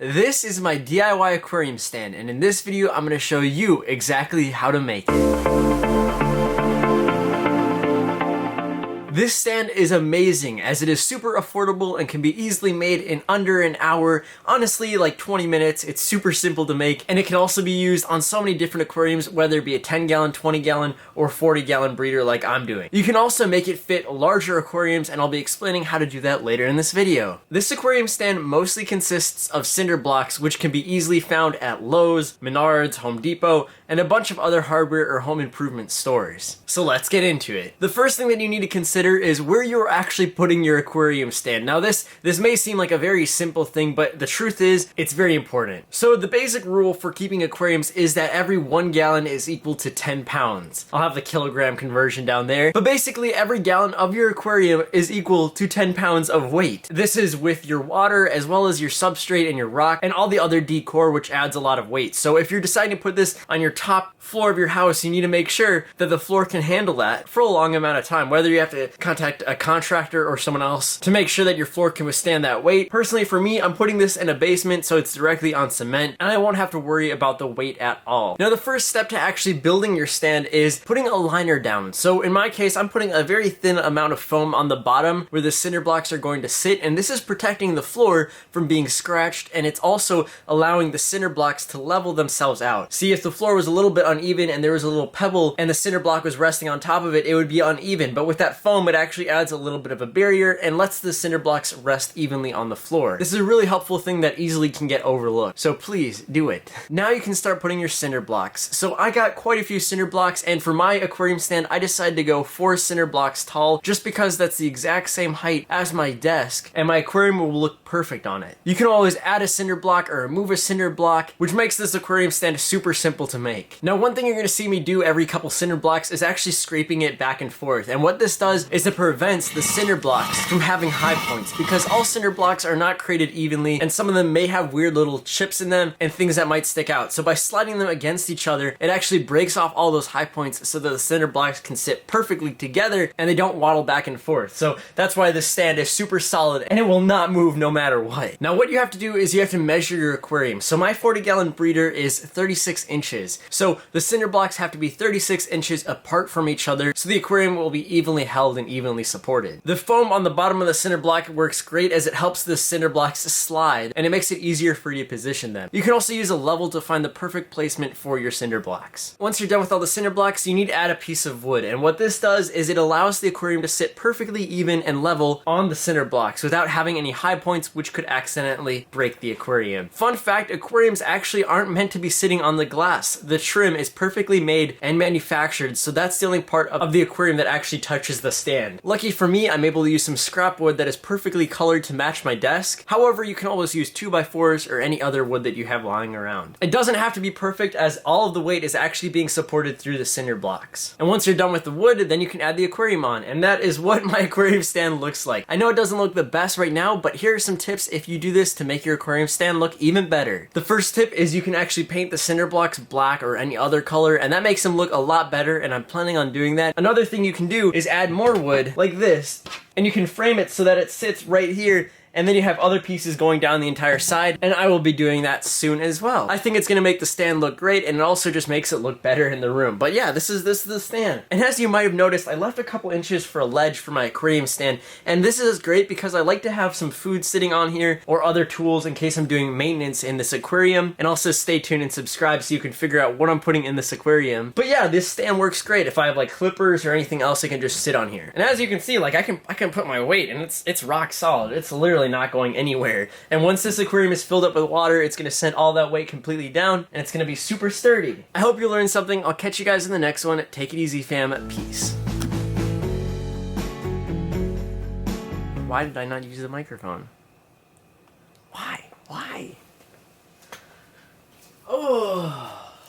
This is my DIY aquarium stand, and in this video I'm going to show you exactly how to make it. This stand is amazing as it is super affordable and can be easily made in under an hour, honestly like 20 minutes. It's super simple to make, and it can also be used on so many different aquariums, whether it be a 10 gallon, 20 gallon, or 40 gallon breeder like I'm doing. You can also make it fit larger aquariums, and I'll be explaining how to do that later in this video. This aquarium stand mostly consists of cinder blocks, which can be easily found at Lowe's, Menards, Home Depot, and a bunch of other hardware or home improvement stores. So let's get into it. The first thing that you need to consider is where you're actually putting your aquarium stand. Now this may seem like a very simple thing, but the truth is it's very important. So the basic rule for keeping aquariums is that every 1 gallon is equal to 10 pounds. I'll have the kilogram conversion down there, but basically every gallon of your aquarium is equal to 10 pounds of weight. This is with your water as well as your substrate and your rock and all the other decor, which adds a lot of weight. So if you're deciding to put this on your top floor of your house, you need to make sure that the floor can handle that for a long amount of time, whether you have to contact a contractor or someone else to make sure that your floor can withstand that weight. Personally, for me, I'm putting this in a basement so it's directly on cement, and I won't have to worry about the weight at all. Now, the first step to actually building your stand is putting a liner down. So in my case, I'm putting a very thin amount of foam on the bottom where the cinder blocks are going to sit, and this is protecting the floor from being scratched, and it's also allowing the cinder blocks to level themselves out. See, if the floor was a little bit uneven and there was a little pebble and the cinder block was resting on top of it, it would be uneven, but with that foam, it actually adds a little bit of a barrier and lets the cinder blocks rest evenly on the floor. This is a really helpful thing that easily can get overlooked, so please do it. Now you can start putting your cinder blocks. So I got quite a few cinder blocks, and for my aquarium stand, I decided to go 4 cinder blocks tall just because that's the exact same height as my desk, and my aquarium will look perfect on it. You can always add a cinder block or remove a cinder block, which makes this aquarium stand super simple to make. Now, one thing you're going to see me do every couple cinder blocks is actually scraping it back and forth, and what this does is it prevents the cinder blocks from having high points, because all cinder blocks are not created evenly, and some of them may have weird little chips in them and things that might stick out. So by sliding them against each other, it actually breaks off all those high points so that the cinder blocks can sit perfectly together and they don't waddle back and forth. So that's why this stand is super solid and it will not move no matter what. Now what you have to do is you have to measure your aquarium. So my 40 gallon breeder is 36 inches. So the cinder blocks have to be 36 inches apart from each other so the aquarium will be evenly held and evenly supported. The foam on the bottom of the cinder block works great as it helps the cinder blocks slide, and it makes it easier for you to position them. You can also use a level to find the perfect placement for your cinder blocks. Once you're done with all the cinder blocks, you need to add a piece of wood, and what this does is it allows the aquarium to sit perfectly even and level on the cinder blocks without having any high points which could accidentally break the aquarium. Fun fact, aquariums actually aren't meant to be sitting on the glass. The trim is perfectly made and manufactured, so that's the only part of the aquarium that actually touches the stand. Lucky for me, I'm able to use some scrap wood that is perfectly colored to match my desk. However, you can always use 2x4s or any other wood that you have lying around. It doesn't have to be perfect as all of the weight is actually being supported through the cinder blocks. And once you're done with the wood, then you can add the aquarium on, and that is what my aquarium stand looks like. I know it doesn't look the best right now, but here are some tips if you do this to make your aquarium stand look even better. The first tip is you can actually paint the cinder blocks black or any other color, and that makes them look a lot better, and I'm planning on doing that. Another thing you can do is add more wood like this, and you can frame it so that it sits right here, and then you have other pieces going down the entire side, and I will be doing that soon as well. I think it's gonna make the stand look great, and it also just makes it look better in the room. But yeah, this is the stand. And as you might have noticed, I left a couple inches for a ledge for my aquarium stand, and this is great because I like to have some food sitting on here or other tools in case I'm doing maintenance in this aquarium. And also stay tuned and subscribe so you can figure out what I'm putting in this aquarium. But yeah, this stand works great. If I have like clippers or anything else, I can just sit on here. And as you can see, like I can put my weight, and it's rock solid. It's literally not going anywhere. And once this aquarium is filled up with water, it's going to send all that weight completely down, and it's going to be super sturdy. I hope you learned something. I'll catch you guys in the next one. Take it easy, fam. Peace. Why did I not use the microphone? Why? Oh.